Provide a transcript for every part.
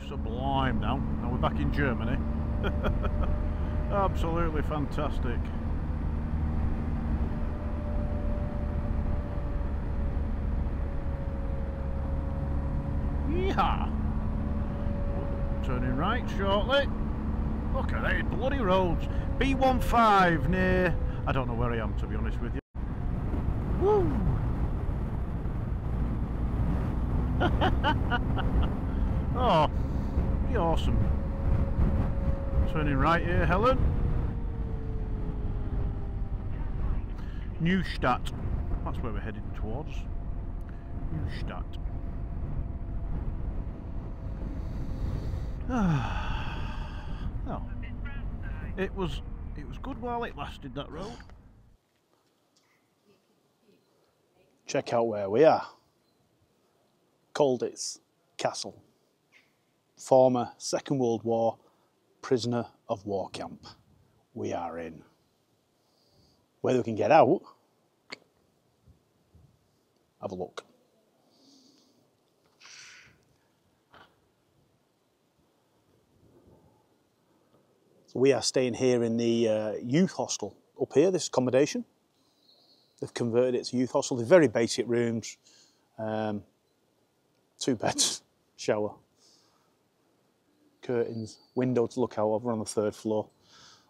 sublime now. Now we're back in Germany. Absolutely fantastic. Yeehaw! Turning right shortly. Look at these bloody roads. B15 near... I don't know where I am, to be honest with you. Woo! Oh, be awesome. Turning right here, Helen. Neustadt. That's where we're heading towards. Neustadt. Oh, it was good while it lasted, that road. Check out where we are. Colditz Castle. Former Second World War prisoner of war camp. We are in. Whether we can get out, have a look. So we are staying here in the youth hostel up here, this accommodation. They've converted it to youth hostel. They're very basic rooms, 2 beds, shower, curtains, window to look out over on the 3rd floor.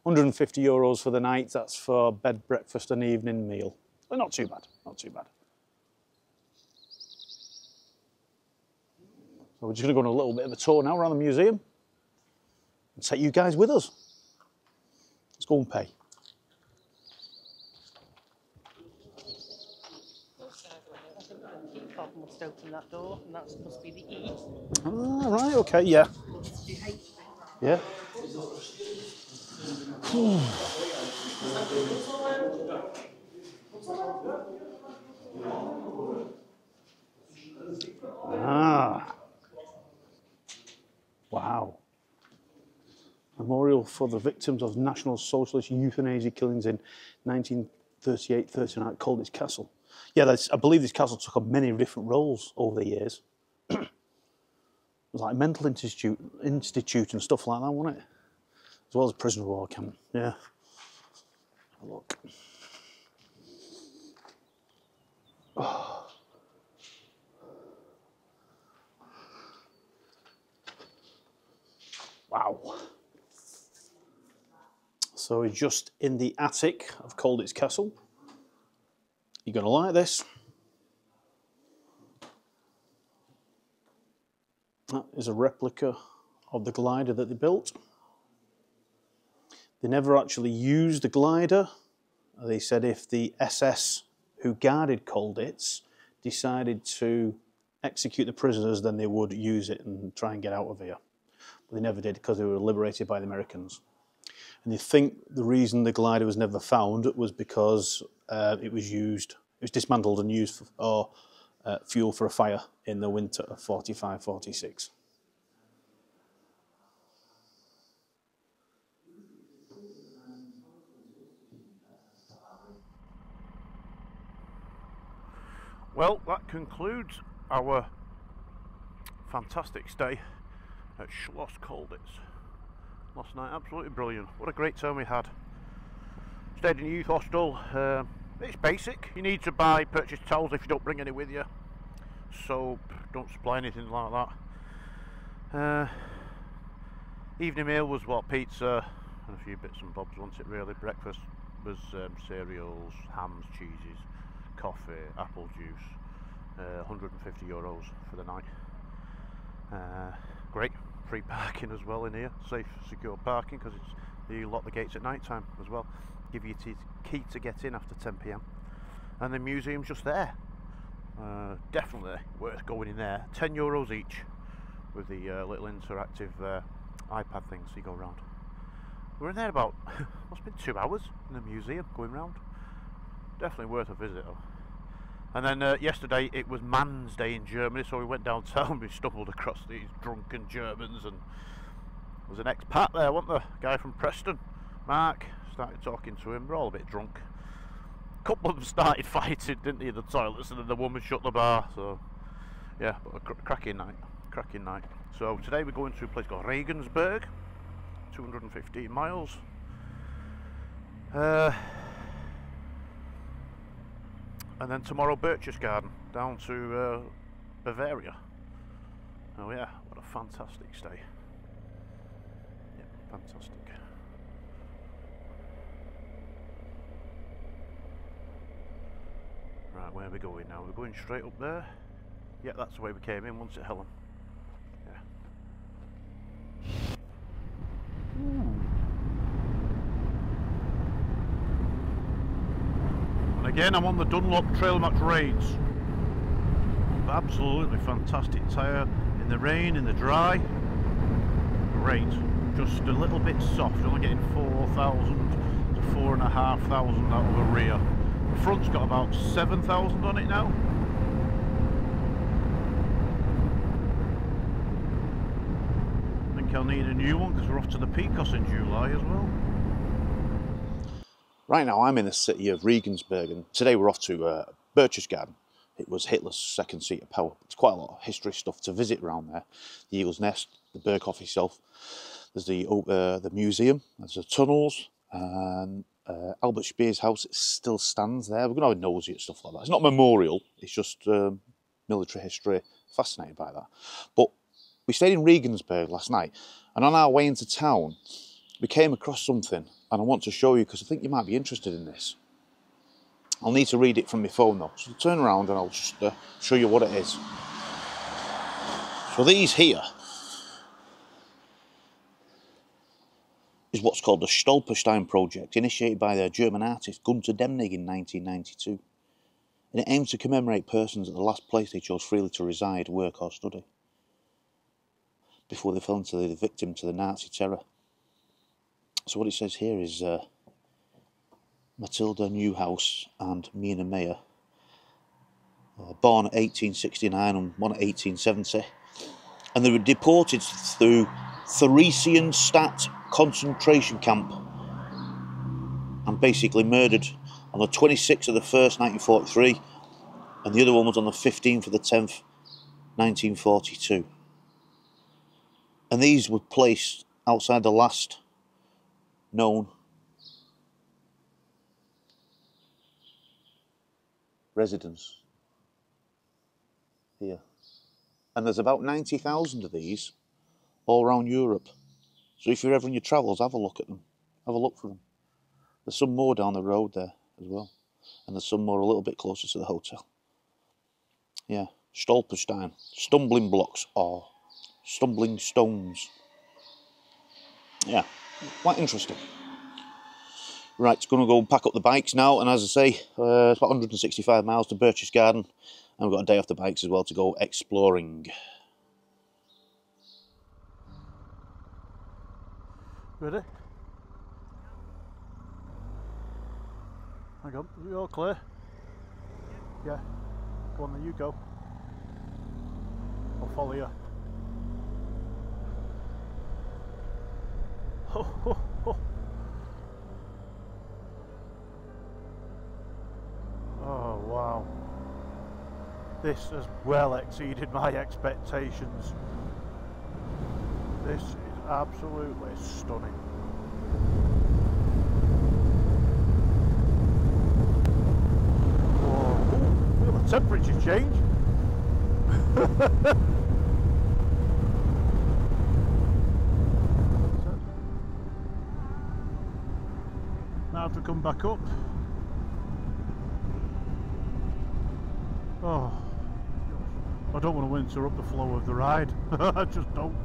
€150 for the night. That's for bed, breakfast and evening meal. But not too bad, not too bad. So we're just going to go on a little bit of a tour now around the museum and take you guys with us. Let's go and pay. Must open that door, and that must be the E. Ah, right, okay, yeah. Yeah. Ah. Wow. Memorial for the victims of National Socialist euthanasia killings in 1938-39 at Colditz Castle. Yeah, I believe this castle took on many different roles over the years. It was like a mental institute and stuff like that, wasn't it? As well as a prisoner of war camp. Yeah. Have a look. Oh. Wow. So we're just in the attic of Colditz Castle. You're going to like this. That is a replica of the glider that they built. They never actually used the glider. They said if the SS who guarded Colditz decided to execute the prisoners, then they would use it and try and get out of here. But they never did because they were liberated by the Americans. And they think the reason the glider was never found was because it was dismantled and used for fuel for a fire in the winter of 45-46. Well, that concludes our fantastic stay at Schloss Colditz. Last night, absolutely brilliant. What a great time we had. Stayed in a youth hostel. It's basic. You need to purchase towels if you don't bring any with you. Soap, don't supply anything like that. Evening meal was what? Pizza and a few bits and bobs, wasn't it really? Breakfast was cereals, hams, cheeses, coffee, apple juice. €150 for the night. Great. Free parking as well in here, safe, secure parking, because you lock the gates at night time as well. Give you a key to get in after 10 PM. And the museum's just there. Definitely worth going in there. €10 each with the little interactive iPad things you go around. We're in there about, must have been 2 hours in the museum going round. Definitely worth a visit though. And then yesterday it was Man's Day in Germany, so we went downtown. We stumbled across these drunken Germans, and there was an expat there, wasn't there? A guy from Preston, Mark. Started talking to him. We're all a bit drunk. A couple of them started fighting, didn't they, in the toilets, and then the woman shut the bar. So yeah, but a cracking night. cracking night. So today we're going to a place called Regensburg, 215 miles. And then tomorrow Burchch Garden, down to Bavaria. Oh yeah, what a fantastic stay. Yeah, fantastic. Right, where are we going now? We're going straight up there. Yeah, that's the way we came in once at Helen. Yeah. And again, I'm on the Dunlop Trail Max Raids. Absolutely fantastic tyre in the rain, in the dry. Great. Just a little bit soft, only getting 4,000 to 4,500 out of the rear. The front's got about 7,000 on it now. I think I'll need a new one because we're off to the Picos in July as well. Right now I'm in the city of Regensburg, and today we're off to Burchch Garden. It was Hitler's second seat of power. There's quite a lot of history stuff to visit around there. The Eagle's Nest, the Berghof itself. There's the museum, there's the tunnels, and Albert Speer's house still stands there. We're going to have a nosy at stuff like that. It's not a memorial, it's just military history. Fascinated by that. But we stayed in Regensburg last night, and on our way into town, we came across something, and I want to show you because I think you might be interested in this. I'll need to read it from my phone though, so turn around and I'll just show you what it is. So these here is what's called the Stolperstein project, initiated by the German artist Gunter Demnig in 1992. And it aims to commemorate persons at the last place they chose freely to reside, work or study, before they fell into the victim to the Nazi terror. So what it says here is Matilda Newhouse and Mina Meyer, born 1869 and one at 1870, and they were deported through Theresienstadt concentration camp and basically murdered on the 26th of the 1st, 1943, and the other one was on the 15th of the 10th, 1942. And these were placed outside the last known residence here. And there's about 90,000 of these all around Europe. So if you're ever in your travels, have a look at them. Have a look for them. There's some more down the road there as well. And there's some more a little bit closer to the hotel. Yeah, Stolperstein, stumbling blocks or stumbling stones. Yeah, quite interesting. Right, it's going to go and pack up the bikes now, and as I say, it's about 165 miles to Burchch Garden, and we've got a day off the bikes as well to go exploring. Ready? Hang on, are you all clear? Yeah. Go on then, you go. I'll follow you. Ho, ho, ho. Oh wow, this has well exceeded my expectations. This is absolutely stunning. Whoa, feel the temperature change. Now I have to come back up. Oh, I don't want to interrupt the flow of the ride. I just don't.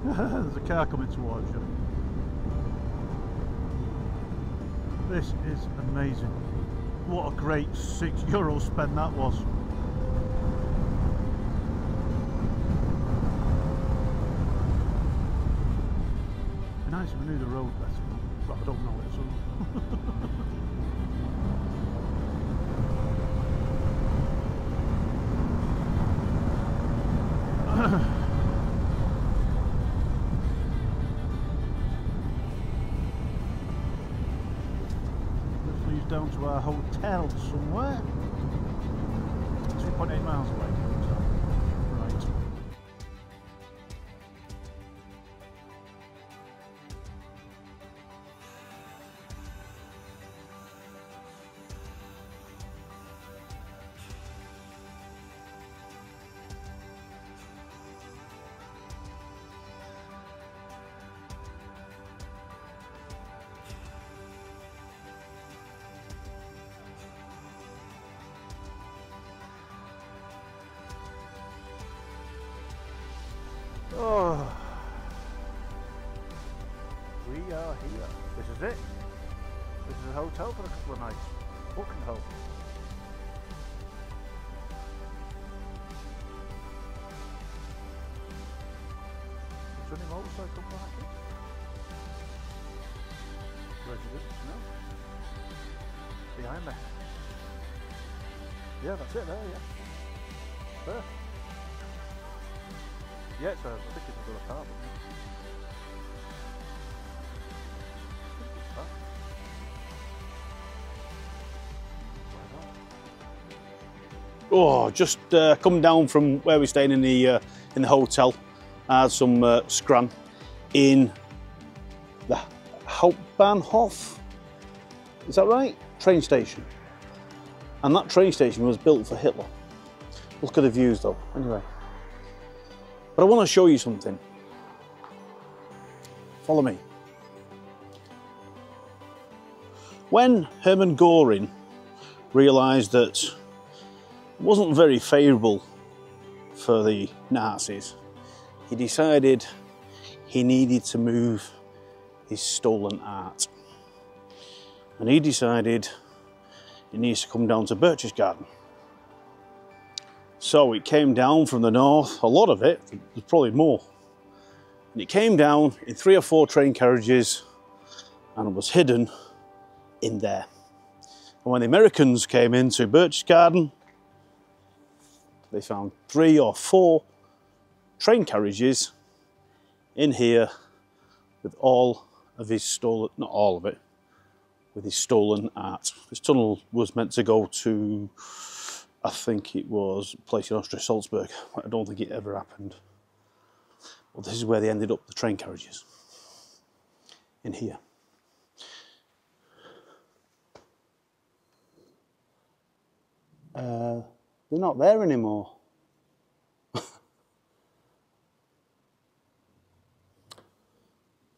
There's a car coming towards you. This is amazing. What a great €6 spend that was. It'd be nice if we knew the road better, but I don't know it, so. down to our hotel somewhere. 2.8 miles away. So, right. Oh, we are here. This is it. This is a hotel for a couple of nights. Booking home. Sunny motorcycle parking. Residence, no. Behind me. Yeah, that's it there, yeah. There. Yeah, it's I think it's a good apartment. Oh, just come down from where we're staying in the hotel. I had some scran in the Hauptbahnhof. Is that right? Train station. And that train station was built for Hitler. Look at the views though. Anyway. But I want to show you something. Follow me. When Hermann Göring realised that it wasn't very favourable for the Nazis, he decided he needed to move his stolen art. And he decided it needs to come down to Berchtesgaden. So it came down from the north, a lot of it, there's probably more. And it came down in 3 or 4 train carriages and it was hidden in there. And when the Americans came into Berchtesgaden, they found 3 or 4 train carriages in here with all of his stolen, not all of it, with his stolen art. This tunnel was meant to go to, I think it was a place in Austria, Salzburg. I don't think it ever happened. Well, this is where they ended up, the train carriages. In here. They're not there anymore.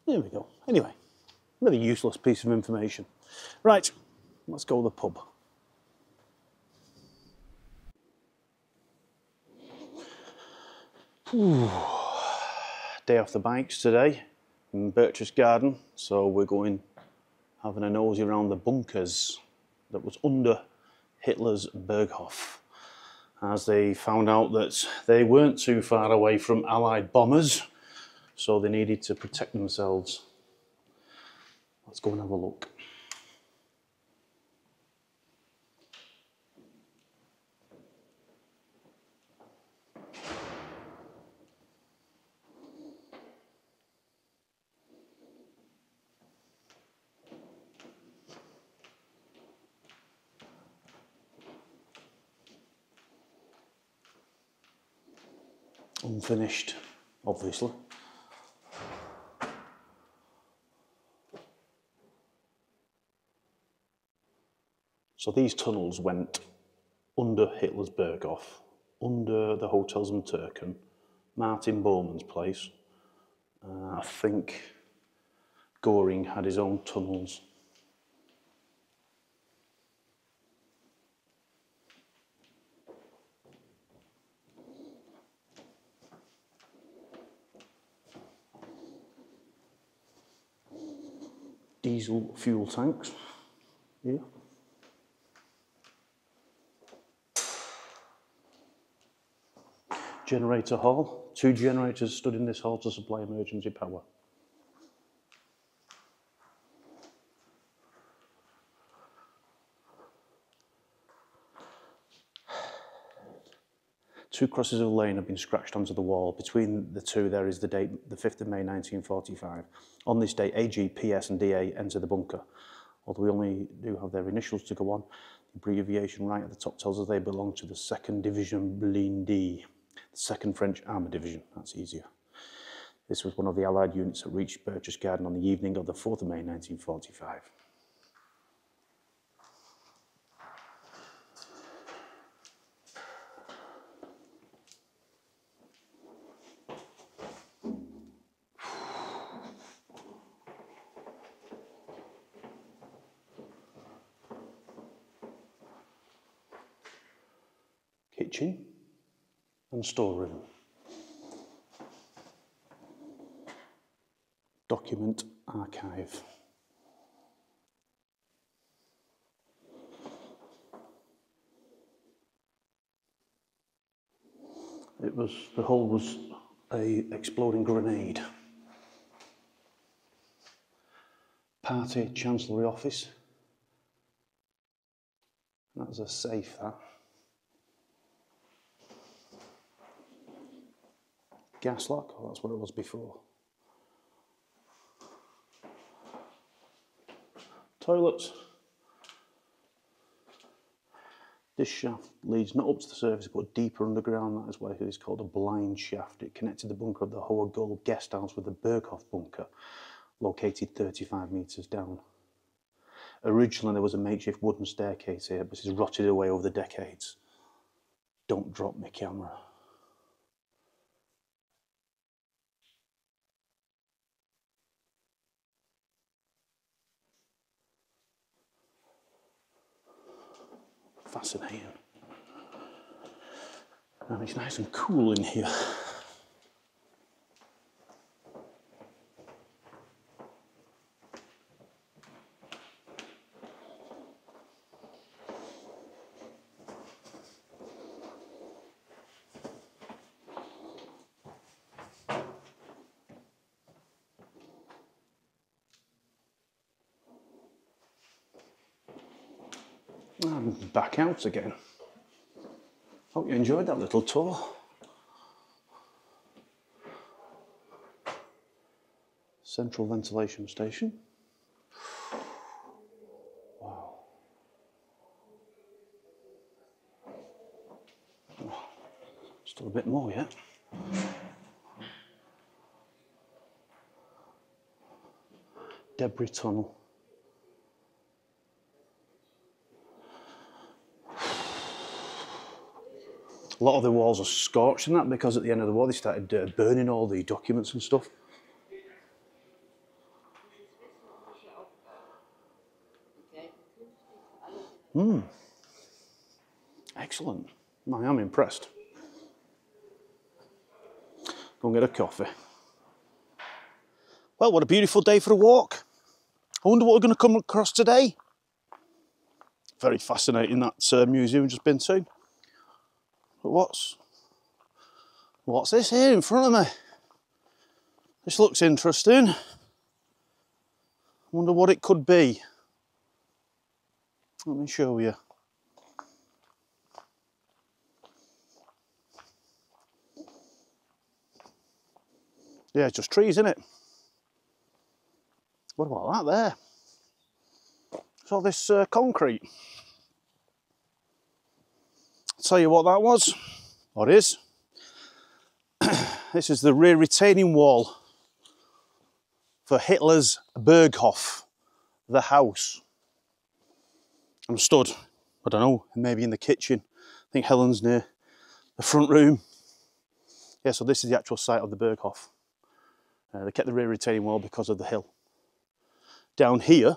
There we go. Anyway, really useless piece of information. Right, let's go to the pub. Ooh. Day off the bikes today in Berchtesgaden, so we're going having a nosy around the bunkers that was under Hitler's Berghof, as they found out that they weren't too far away from Allied bombers, so they needed to protect themselves. Let's go and have a look. Unfinished, obviously. So these tunnels went under Hitler's Berghof, under the Hotels am Türken, Martin Bormans' place. I think Göring had his own tunnels. Diesel fuel tanks here. Generator hall. 2 generators stood in this hall to supply emergency power. Two crosses of a lane have been scratched onto the wall. Between the two there is the date, the 5th of May 1945. On this date, AG, PS and DA enter the bunker. although we only do have their initials to go on. The abbreviation right at the top tells us they belong to the 2nd Division Blindé, the 2nd French Armour Division. That's easier. This was one of the Allied units that reached Berchtesgaden on the evening of the 4th of May 1945. Kitchen and storeroom. Document archive. The hull was a exploding grenade. Party Chancellery Office. That's a safe, that. Gas lock, oh, that's what it was before. Toilets. This shaft leads not up to the surface but deeper underground. That is why it is called a blind shaft. It connected the bunker of the Hohe Gold guest house with the Burchch bunker, located 35 metres down. Originally there was a makeshift wooden staircase here, but it's rotted away over the decades. Don't drop my camera. Fascinating. And it's nice and cool in here. And back out again. Hope you enjoyed that little tour. Central ventilation station. Wow. Oh, still a bit more yet. Debris tunnel. A lot of the walls are scorched and that because at the end of the war they started burning all the documents and stuff. Excellent. I am impressed. Go and get a coffee. Well, what a beautiful day for a walk. I wonder what we're going to come across today. Very fascinating, that museum we've just been to. But what's this here in front of me? This looks interesting. I wonder what it could be. Let me show you. Yeah, it's just trees, isn't it? What about that there? It's all this concrete. I'll tell you what that was, or is. This is the rear retaining wall for Hitler's Berghof, the house. I'm stood, I don't know, maybe in the kitchen. I think Helen's near the front room. Yeah, so this is the actual site of the Berghof. They kept the rear retaining wall because of the hill. Down here,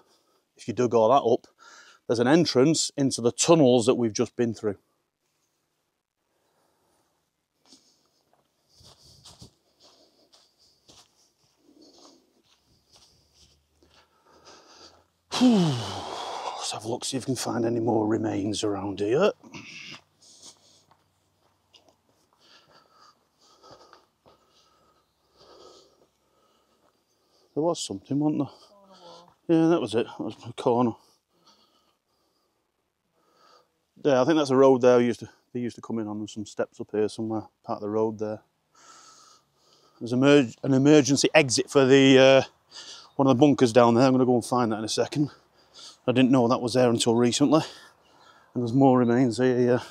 if you dug all that up, there's an entrance into the tunnels that we've just been through. Let's have a look, see if we can find any more remains around here. There was something, wasn't there? Yeah, that was it. That was the corner. Yeah, I think that's a road there. They used to come in on. There's some steps up here somewhere, part of the road there. There's an emergency exit for the one of the bunkers down there. I'm going to go and find that in a second. I didn't know that was there until recently. And there's more remains here.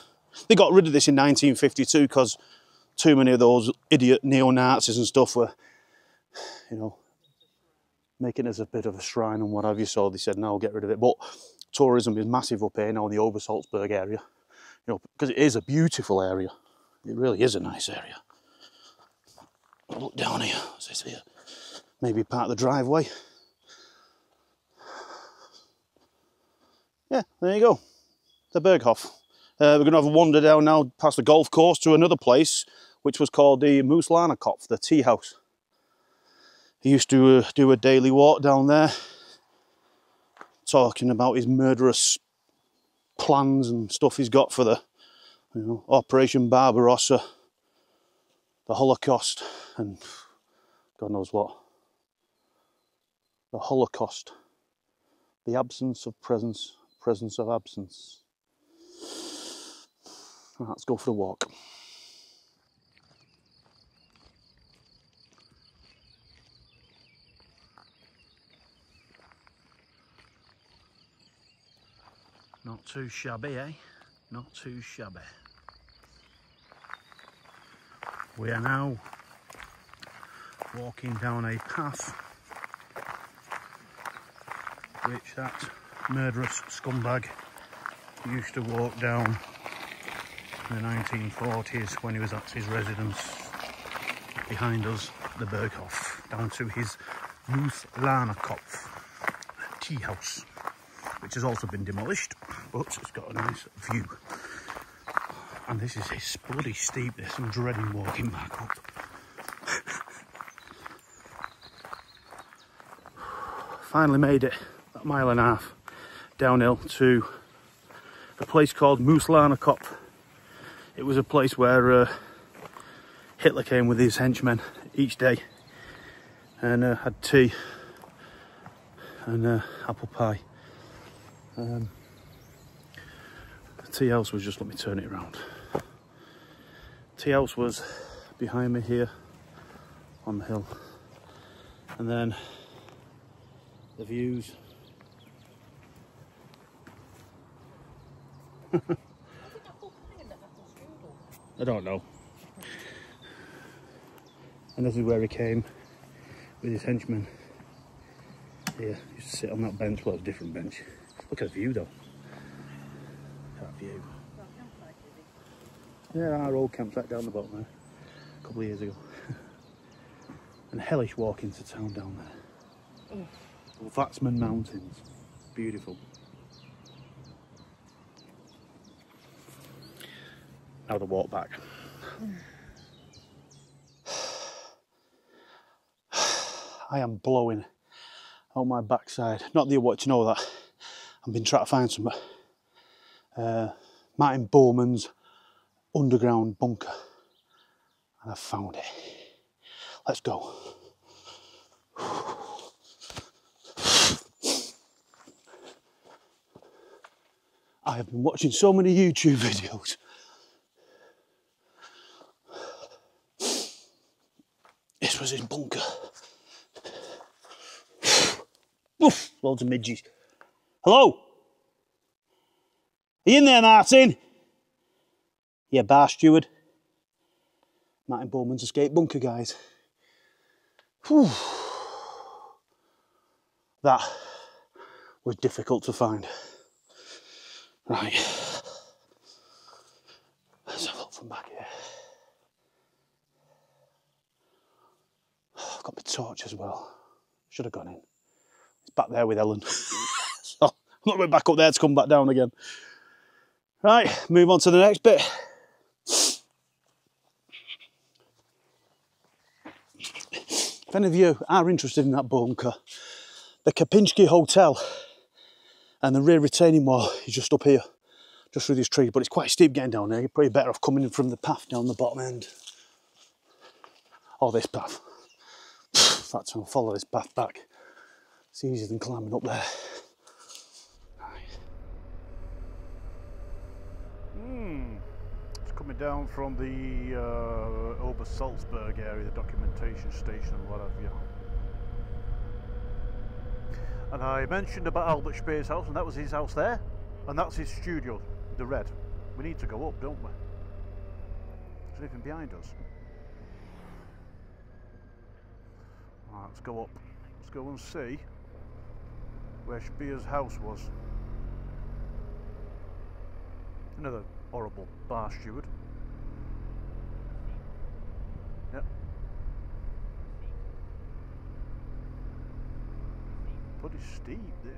They got rid of this in 1952 because too many of those idiot neo-Nazis and stuff were, you know, making it as a bit of a shrine and what have you. So they said, no, get rid of it. But tourism is massive up here now in the Obersalzberg area. You know, because it is a beautiful area. It really is a nice area. Look down here. What's this here? Maybe part of the driveway. Yeah, there you go. The Berghof. We're going to have a wander down now past the golf course to another place, which was called the Muslana Kopf, the tea house. He used to do a daily walk down there, talking about his murderous plans and stuff he's got for the, you know, Operation Barbarossa, the Holocaust, and God knows what. The Holocaust, the absence of presence, presence of absence. Right, let's go for a walk. Not too shabby, eh? Not too shabby. We are now walking down a path which that murderous scumbag used to walk down in the 1940s when he was at his residence behind us, the Berghof, down to his Muslana Kopf tea house, which has also been demolished, but it's got a nice view. And this is it's bloody steep, this. I'm dreading walking back up. Finally made it, that mile and a half downhill to a place called Muslana Kopf. It was a place where Hitler came with his henchmen each day and had tea and apple pie. The tea house was just, let me turn it around. Tea house was behind me here on the hill, and then the views. I don't know. And this is where he came with his henchmen. Here, he used to sit on that bench. Well, it's a different bench. Look at the view though. That view. Yeah, our old campsite down the bottom there, a couple of years ago. And hellish walk into town down there. Vatsman Mountains, beautiful. Now the walk back. I am blowing out my backside. Not that you want to know that. I've been trying to find some Martin Bormans underground bunker, and I've found it. Let's go. I have been watching so many YouTube videos. This was his bunker. Oof, loads of midges. Hello? Are you in there, Martin? Yeah, bar steward. Martin Bormans escape bunker, guys. Whew. That was difficult to find. Right. Let's have a look from back here. I've got my torch as well. Should have gone in. It's back there with Ellen. So I'm not going back up there to come back down again. Right, move on to the next bit. If any of you are interested in that bunker, the Kapinski Hotel and the rear retaining wall is just up here, just through these trees, but it's quite steep getting down there. You're probably better off coming in from the path down the bottom end. Or this path. In fact, I'll follow this path back. It's easier than climbing up there. It's coming down from the Obersalzberg area, the documentation station and what have you. And I mentioned about Albert Speer's house, and that was his house there, and that's his studio, the red. We need to go up, don't we? There's anything behind us? Right, let's go up. Let's go and see where Speer's house was. Another horrible bar steward. Yep. Bloody steep, this.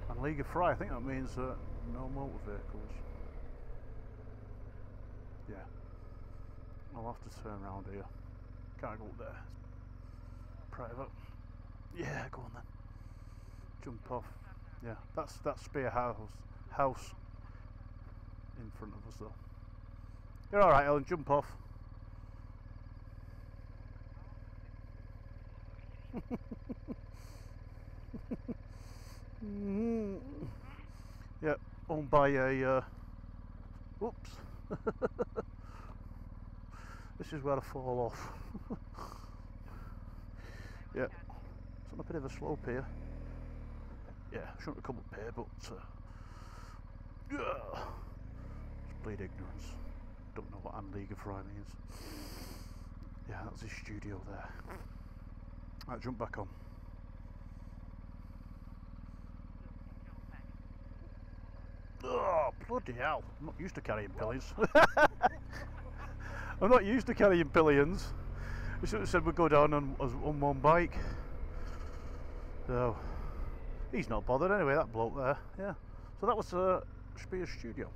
And League of Fry, I think that means no motor vehicles. Yeah. I'll have to turn around here. Can't go up there. Private. Yeah, go on then. Jump off. Yeah, that's Speer house in front of us though. You're alright, Ellen, jump off. Yeah, owned by a whoops. This is where I fall off. Yeah, it's on a bit of a slope here. Yeah, shouldn't have come up here, but it's bleed ignorance. Don't know what League of Fry means. Yeah, that's his studio there. Right, jump back on. Oh, bloody hell. I'm not used to carrying pillions. I'm not used to carrying pillions. We should have said we'd go down on one bike. So, he's not bothered anyway, that bloke there. Yeah. So that was Speer's studio.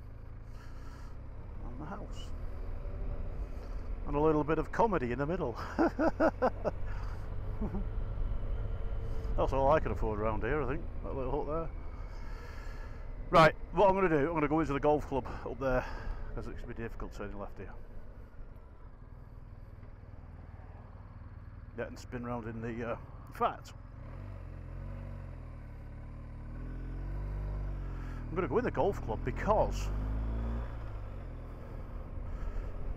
And the house. And a little bit of comedy in the middle. That's all I can afford around here, I think. That little hut there. Right, what I'm going to do, I'm going to go into the golf club up there, because it's going to be difficult turning left here. Yeah, and spin round in the, in fact, I'm going to go in the golf club because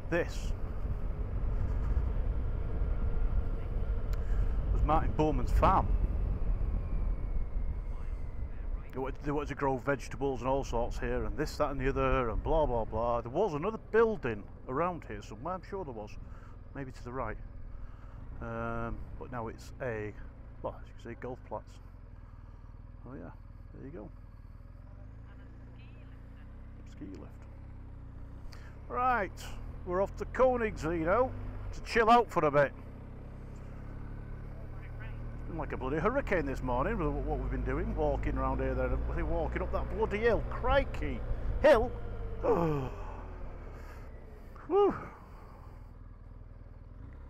this was Martin Bormans' farm. They wanted to grow vegetables and all sorts here, and this, that and the other, and blah blah blah. There was another building around here somewhere, I'm sure there was, maybe to the right, but now it's a, well, as you can see, golf plats. Oh yeah, there you go. Ski lift. Right, we're off to Koenigsee now to chill out for a bit. Like a bloody hurricane this morning with what we've been doing, walking around here, there, walking up that bloody hill. Crikey! Hill? Whew.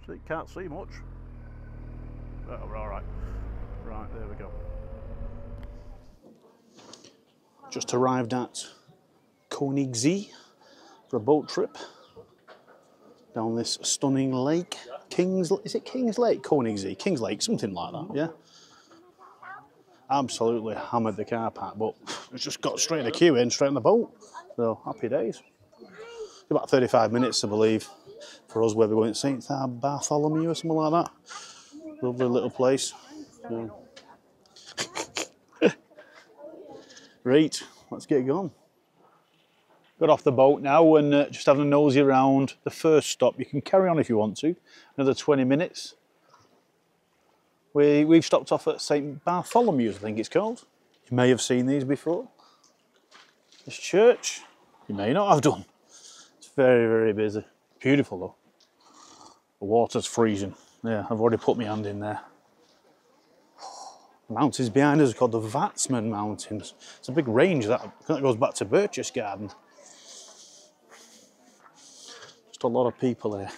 See, can't see much. Oh, we're alright. Right, there we go. Just arrived at Koenigsee for a boat trip down this stunning lake. Is it King's Lake? Koenigsee? King's Lake, something like that, yeah? Absolutely hammered the car park, but it's just got straight in the queue in, straight in the boat. So, happy days. About 35 minutes, I believe, for us where we're going to St. Bartholomew or something like that. Lovely little place. Yeah. Right, let's get going. Got off the boat now and just having a nosy around the first stop. You can carry on if you want to. Another 20 minutes. We've stopped off at St. Bartholomew's, I think it's called. You may have seen these before. This church, you may not have done. It's very, very busy. Beautiful though. The water's freezing. Yeah, I've already put my hand in there. The mountains behind us are called the Vatsman Mountains. It's a big range that goes back to Berchtesgaden. A lot of people here.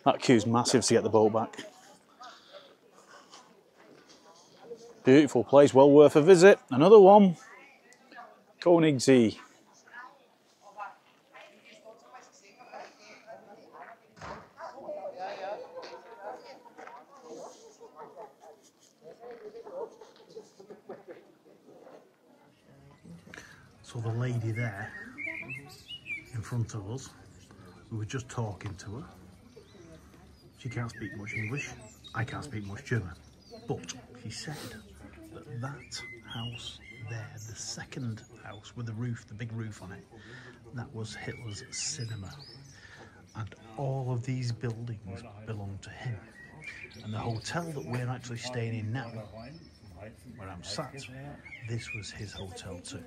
That queue's massive to get the boat back. Beautiful place, well worth a visit. Another one, Koenigsee. So the lady there in front of us, We were just talking to her. She can't speak much English. I can't speak much German. But she said that that house there, the second house with the roof, the big roof on it, that was Hitler's cinema. And all of these buildings belong to him. And the hotel that we're actually staying in now, where I'm sat, this was his hotel too.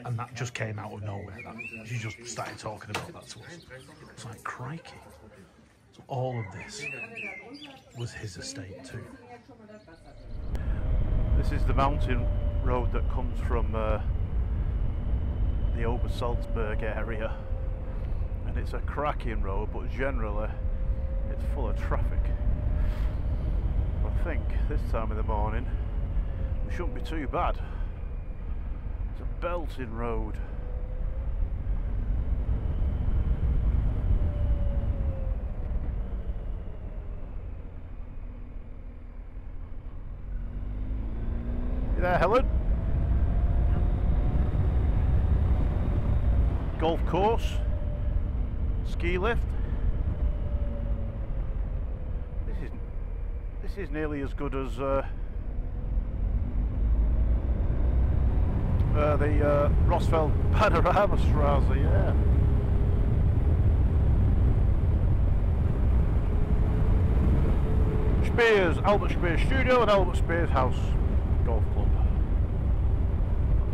And that just came out of nowhere. She just started talking about that to us. It's like, crikey. So all of this was his estate too. This is the mountain road that comes from the Obersalzberg area, and it's a cracking road, but generally it's full of traffic. I think this time of the morning it shouldn't be too bad. It's a belting road. You there, Helen? Golf course, ski lift. This is nearly as good as the Rossfeld Panoramastraße, yeah. Spears, Albert Spears Studio and Albert Spears House Golf Club.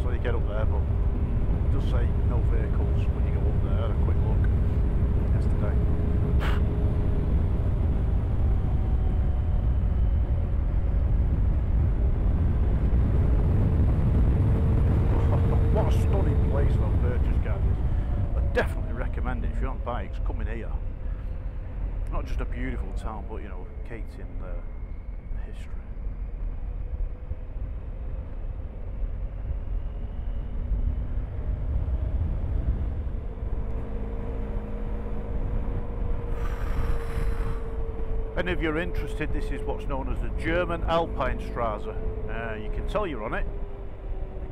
So you get up there, but it does say no vehicles when you go up there. I had a quick look yesterday. What a stunning place though, Berchtesgaden. I definitely recommend it if you're on bikes, come in here. Not just a beautiful town, but you know, locating the history. And if you're interested, this is what's known as the German Alpinstraße. You can tell you're on it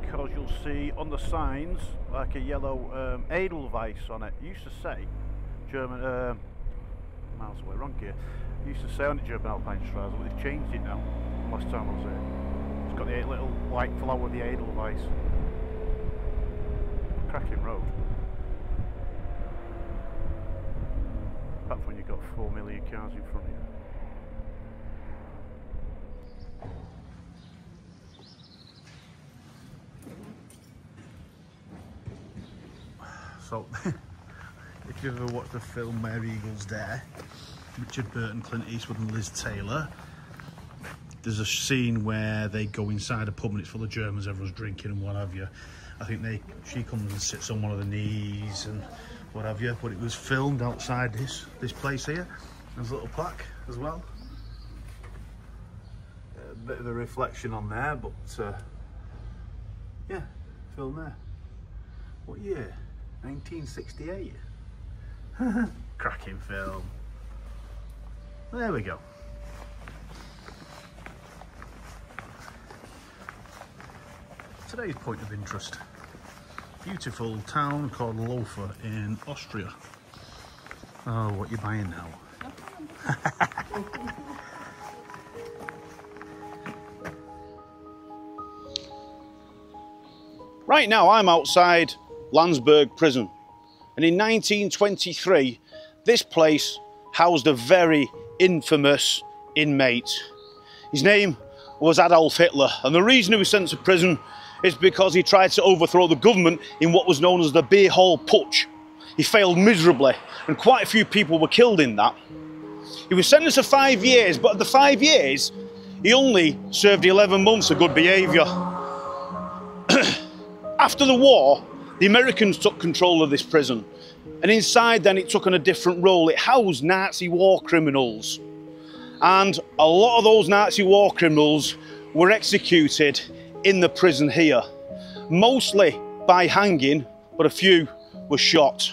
because you'll see on the signs like a yellow Edelweiss on it. It used to say German, miles away, wrong gear. It used to say on the German Alpinstraße, but they've changed it now. Last time I was there, it's got the little white flower, the Edelweiss. Cracking road. Apart from when you've got 4 million cars in front of you. So, if you've ever watched the film Where Eagles Dare, Richard Burton, Clint Eastwood and Liz Taylor, there's a scene where they go inside a pub and it's full of Germans, everyone's drinking and what have you. I think she comes and sits on one of the knees and what have you, but it was filmed outside this place here. There's a little plaque as well. A bit of a reflection on there, but yeah, filmed there. What year? 1968. Cracking film. There we go. Today's point of interest. Beautiful town called Lofer in Austria. Oh, what you buying now? Right now I'm outside Lansburg Prison, and in 1923 this place housed a very infamous inmate. His name was Adolf Hitler, and the reason he was sent to prison is because he tried to overthrow the government in what was known as the Beer Hall Putsch. He failed miserably, and quite a few people were killed in that. He was sentenced to 5 years, but at the 5 years he only served 11 months of good behaviour. After the war, the Americans took control of this prison, and inside then it took on a different role. It housed Nazi war criminals, and a lot of those Nazi war criminals were executed in the prison here, mostly by hanging, but a few were shot,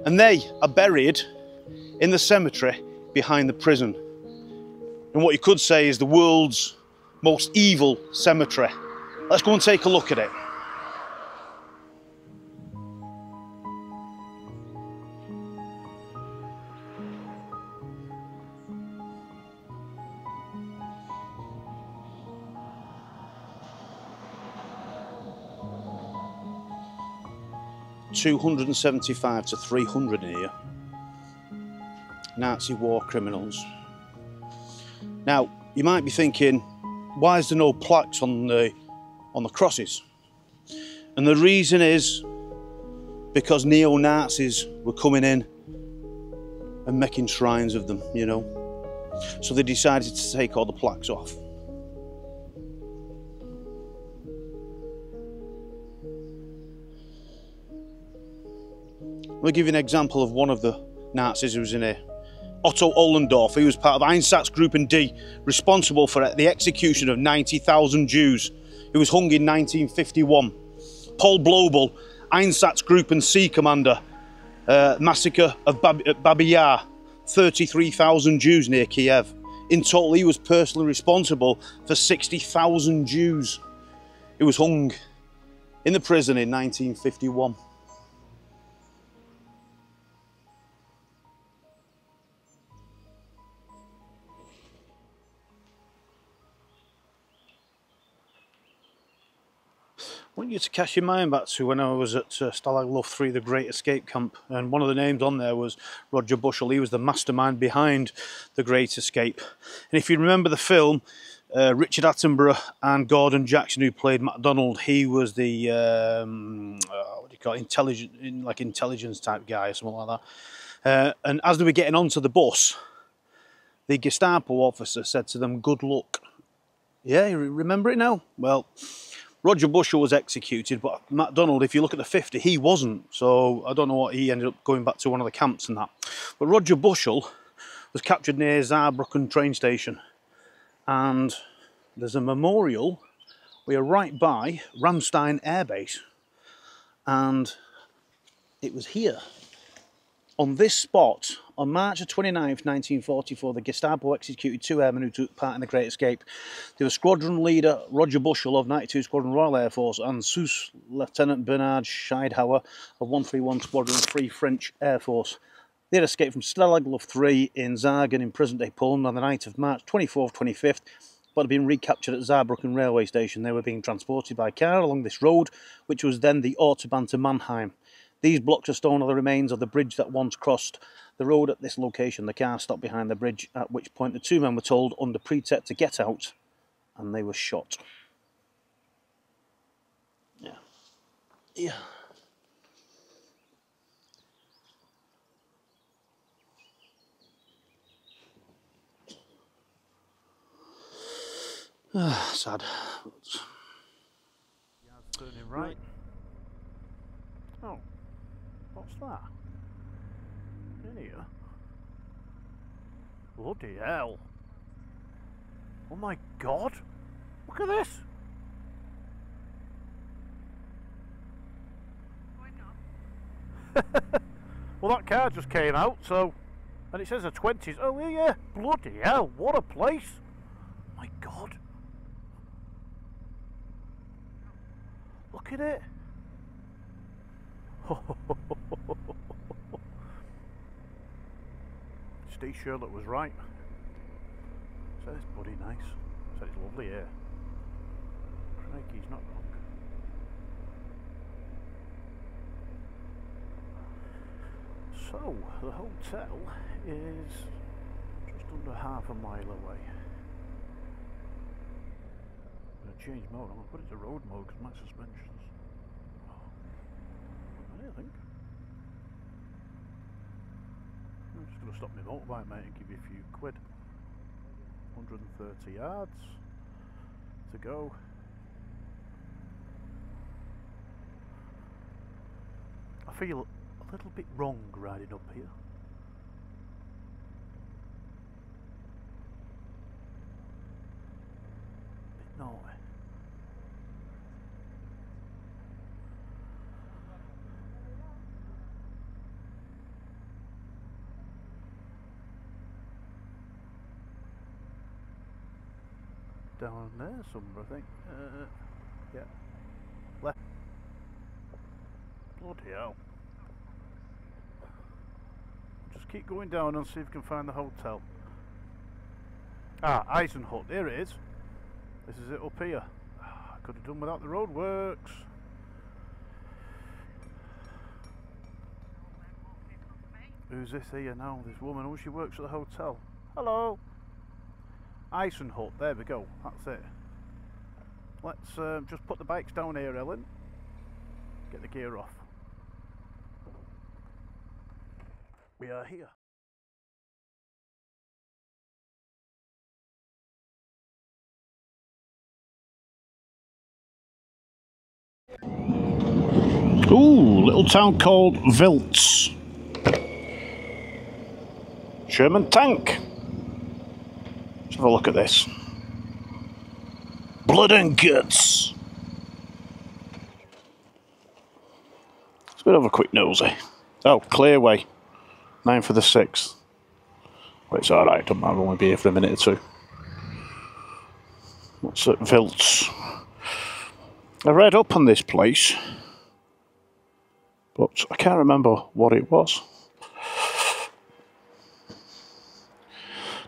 and they are buried in the cemetery behind the prison, in what you could say is the world's most evil cemetery. Let's go and take a look at it. 275 to 300 in here. Nazi war criminals. Now, you might be thinking, why is there no plaques on the crosses? And the reason is because neo-Nazis were coming in and making shrines of them, you know. So they decided to take all the plaques off. I'll give you an example of one of the Nazis who was in here. Otto Ollendorf. He was part of Einsatzgruppen D, responsible for the execution of 90,000 Jews. He was hung in 1951. Paul Blobel, Einsatzgruppen C commander, massacre of Babi Yar, 33,000 Jews near Kiev. In total, he was personally responsible for 60,000 Jews. He was hung in the prison in 1951. I want you to cast your mind back to when I was at Stalag Luft 3, the Great Escape Camp, and one of the names on there was Roger Bushell. He was the mastermind behind the Great Escape. And if you remember the film, Richard Attenborough and Gordon Jackson, who played MacDonald, he was the what do you call it, intelligence type guy or something like that. And as they were getting onto the bus, the Gestapo officer said to them, "Good luck." Yeah, you remember it now? Well, Roger Bushell was executed, but MacDonald, if you look at the 50, he wasn't. So I don't know what, he ended up going back to one of the camps and that. But Roger Bushell was captured near Saarbrücken train station. And there's a memorial. We are right by Ramstein Air Base. And it was here, on this spot, on March 29th, 1944, the Gestapo executed 2 airmen who took part in the Great Escape. They were Squadron Leader Roger Bushell of 92 Squadron Royal Air Force and Sous Lieutenant Bernard Scheidhauer of 131 Squadron Free French Air Force. They had escaped from Stalag Luft 3 in Zagen in present-day Poland on the night of March 24th, 25th, but had been recaptured at Saarbrücken railway station. They were being transported by car along this road, which was then the Autobahn to Mannheim. These blocks of stone are the remains of the bridge that once crossed the road at this location. The car stopped behind the bridge, at which point the 2 men were told under pretext to get out, and they were shot. Yeah. Yeah. Sad. Turning right. Oh, what's that? In here? Bloody hell. Oh my god! Look at this! Well, that car just came out, so... And it says a 20s. Oh yeah, bloody hell, what a place! My god. Look at it. Steve Sherlock was right. So it's bloody nice. So it's lovely here. Crikey, he's not wrong. So the hotel is just under half a mile away. I'm going to change mode. I'm going to put it to road mode because my suspensions. I think. I'm just going to stop my motorbike, mate, and give you a few quid. 130 yards to go. I feel a little bit wrong riding up here. Bit naughty. Down there somewhere, I think. Yeah. Left. Bloody hell. Just keep going down and see if you can find the hotel. Ah, Eisenhut. There it is. This is it up here. I could have done without the roadworks. Who's this here now? This woman, oh, she works at the hotel. Hello. Ison hut, there we go, that's it. Let's just put the bikes down here, Ellen. Get the gear off. We are here. Ooh, little town called Vilt. German tank. Let's have a look at this. Blood and guts. Let's have a quick nosy. Oh, clearway. 9 for the 6th. Well, it's alright, don't matter, I'll only be here for a minute or two. What's at Vilt's? I read up on this place, but I can't remember what it was.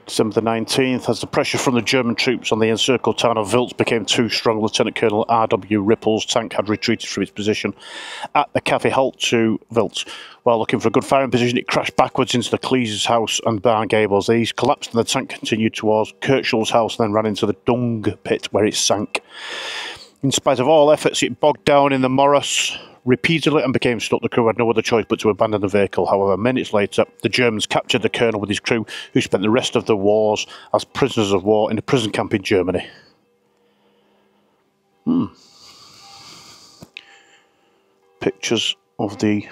December the 19th, as the pressure from the German troops on the encircled town of Vilt became too strong, Lieutenant Colonel R.W. Ripple's tank had retreated from its position at the Cafe Halt to Vilt. While looking for a good firing position, it crashed backwards into the Cleese's house and barn gables. These collapsed and the tank continued towards Kirchhoff's house and then ran into the dung pit where it sank. In spite of all efforts, it bogged down in the morass repeatedly and became stuck. The crew had no other choice but to abandon the vehicle. However, minutes later, the Germans captured the colonel with his crew, who spent the rest of the wars as prisoners of war in a prison camp in Germany. Pictures of the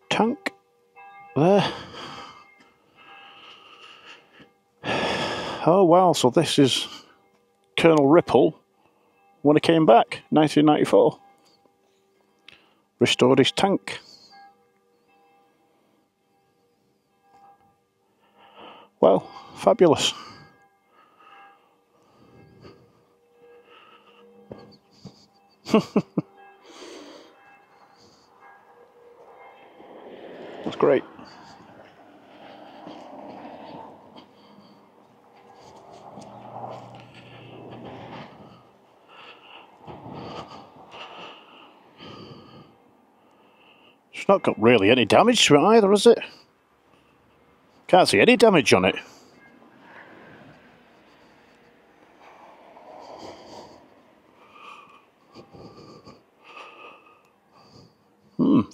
tank there. Oh wow, so this is Colonel Ripple when he came back, 1994. Restored his tank. Well, fabulous. That's great. It's not got really any damage to it either, has it? Can't see any damage on it.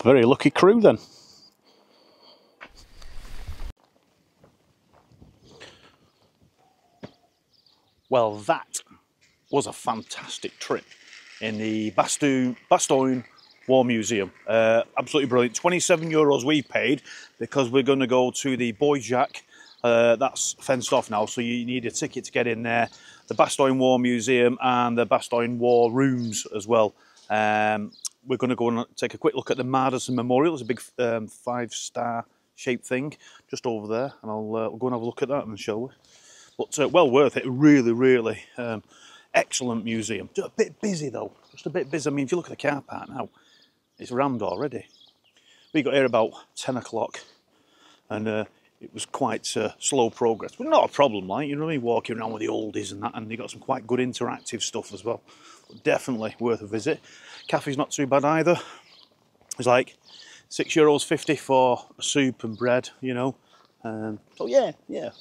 Very lucky crew then. Well, that was a fantastic trip in the Bastogne War Museum. Absolutely brilliant. €27 we paid because we're going to go to the Bois Jaque. That's fenced off now, so you need a ticket to get in there. The Bastogne War Museum and the Bastogne War Rooms as well. We're going to go and take a quick look at the Madison Memorial. It's a big 5-star shaped thing just over there, and I'll go and have a look at that and show you. But well worth it. Really, really excellent museum. Just a bit busy though. Just a bit busy. I mean, if you look at the car park now, it's rammed already. We got here about 10 o'clock, and it was quite slow progress. But not a problem, like, you know what I mean? Walking around with the oldies and that, and they got some quite good interactive stuff as well. But definitely worth a visit. Cafe's not too bad either. It's like €6.50 for a soup and bread, you know. So yeah,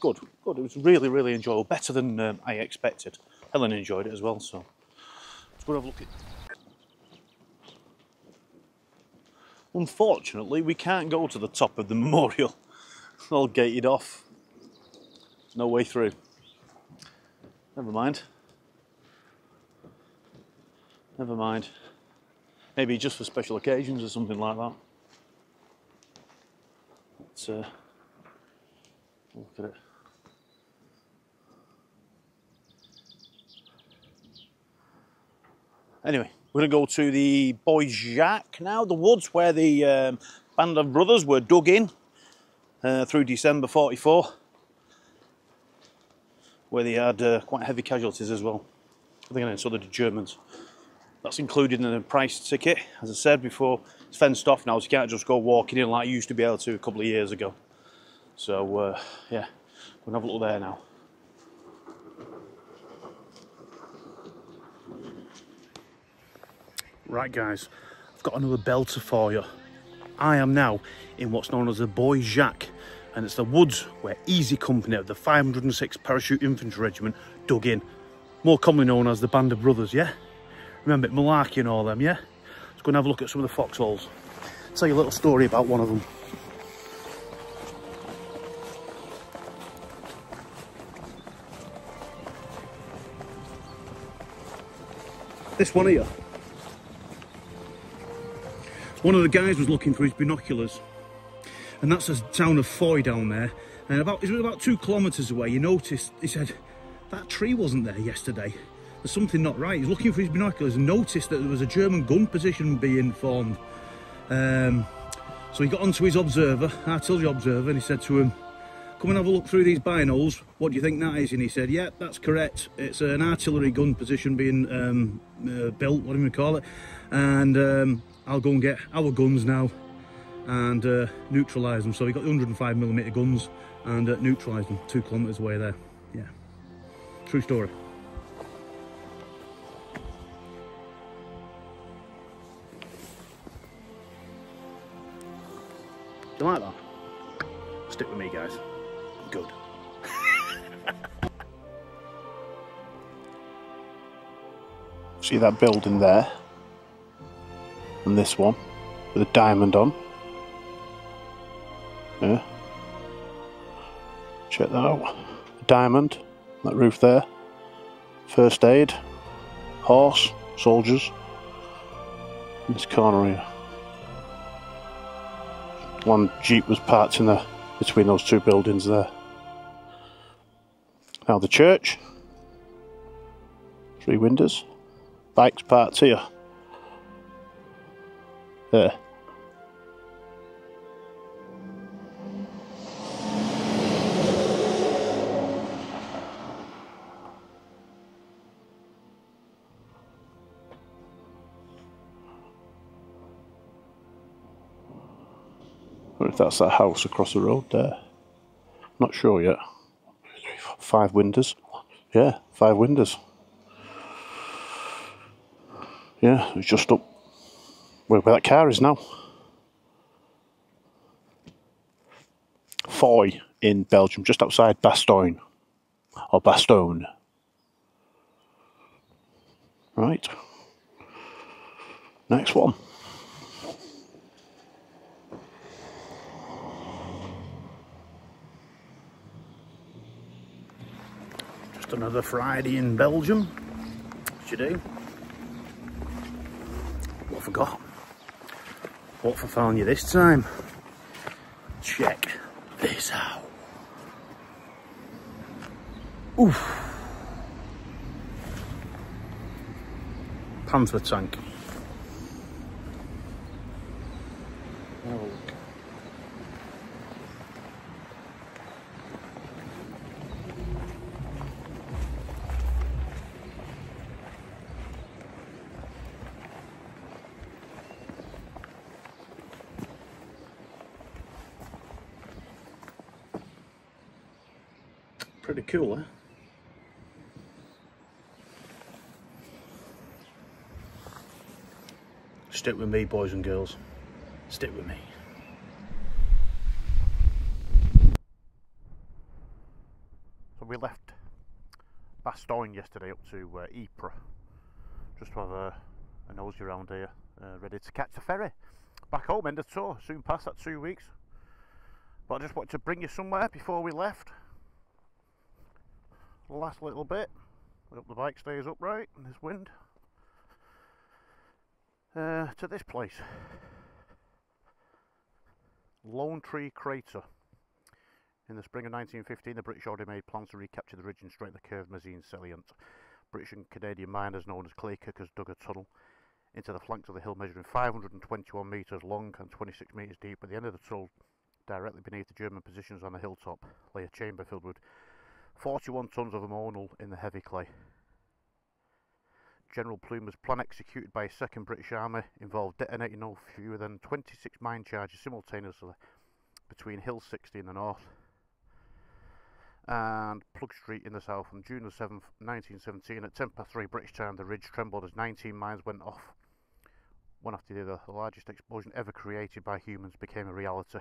good. It was really, really enjoyable. Better than I expected. Helen enjoyed it as well, so let's go have a look at it. Unfortunately, we can't go to the top of the memorial. It's all gated off. No way through. Never mind. Never mind. Maybe just for special occasions or something like that. Let's look at it. Anyway, we're going to go to the Bois Jaque now, the woods where the band of brothers were dug in through December '44, where they had quite heavy casualties as well. I think, and so did the Germans. That's included in the price ticket. As I said before, it's fenced off now, so you can't just go walking in like you used to be able to a couple of years ago. So, yeah, we'll have a look there now. Right, guys, I've got another belter for you. I am now in what's known as the Bois Jaque, and it's the woods where Easy Company of the 506 Parachute Infantry Regiment dug in. More commonly known as the Band of Brothers, yeah? Remember Malarkey and all them, yeah? Let's go and have a look at some of the foxholes. Tell you a little story about one of them. This one here. One of the guys was looking for his binoculars, and that's the town of Foy down there. And it was about 2 kilometres away. He noticed, he said, that tree wasn't there yesterday. There's something not right. He's looking for his binoculars and noticed that there was a German gun position being formed. So he got onto his observer, artillery observer, and he said to him, come and have a look through these binos. What do you think that is? And he said, yeah, that's correct. It's an artillery gun position being built, whatever you call it. And I'll go and get our guns now and neutralise them. So he got the 105mm guns and neutralised them 2 kilometres away there. Yeah, true story. Do you like that? Stick with me, guys. Good. See that building there? And this one with a diamond on. Yeah. Check that out. A diamond. That roof there. First aid. Horse. Soldiers. In this corner here. One Jeep was parked in the between those 2 buildings there. Now the church. 3 windows. Bikes parked here. There. I wonder if that's that house across the road there. Not sure yet. 5 windows. Yeah, 5 windows. Yeah, it's just up where that car is now. Foy in Belgium, just outside Bastogne. Or Bastogne. Right. Next one. Just another Friday in Belgium. What you do? What have I got? What have I found you this time? Check this out. Oof. Panther tank. Have a look. Pretty cool, eh? Stick with me, boys and girls. Stick with me. So we left Bastogne yesterday up to Ypres, just to have a nosy around here, ready to catch the ferry back home. End of tour, soon past that 2 weeks. But I just wanted to bring you somewhere before we left. Last little bit. I hope the bike stays upright in this wind. To this place, Lone Tree Crater. In the spring of 1915, the British already made plans to recapture the ridge and straighten the curved Mazine salient. British and Canadian miners known as clay kickers dug a tunnel into the flanks of the hill measuring 521 metres long and 26 metres deep. At the end of the tunnel, directly beneath the German positions on the hilltop, lay a chamber filled with 41 tons of ammonal in the heavy clay. General Plumer's plan, executed by a 2nd British Army, involved detonating no fewer than 26 mine charges simultaneously between Hill 60 in the north and Plug Street in the south. On June the 7th, 1917, at 10 past 3 British time, the ridge trembled as 19 mines went off one after the other, the largest explosion ever created by humans became a reality.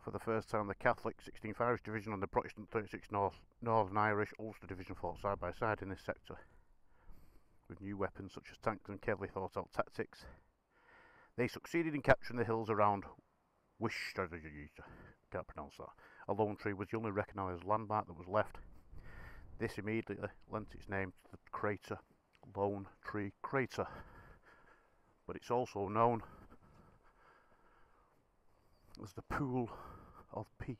For the first time, the Catholic 16th Irish Division and the Protestant 36th Northern Irish Ulster Division fought side by side in this sector. With new weapons such as tanks and carefully thought out tactics, they succeeded in capturing the hills around Bushell. Can't pronounce that. A lone tree was the only recognised landmark that was left. This immediately lent its name to the crater, Lone Tree Crater. But it's also known as the Pool of Peace.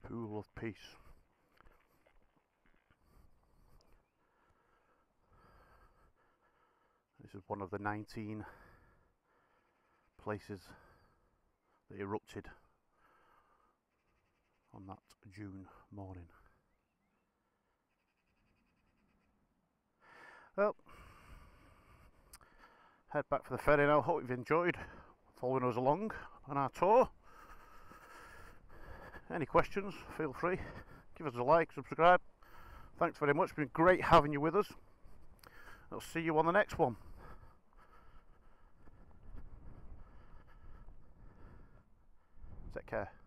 Pool of Peace. This is one of the 19 places that erupted on that June morning. Well, head back for the ferry now. Hope you've enjoyed following us along on our tour. Any questions, feel free. Give us a like, subscribe. Thanks very much. It's been great having you with us. I'll see you on the next one. Take care.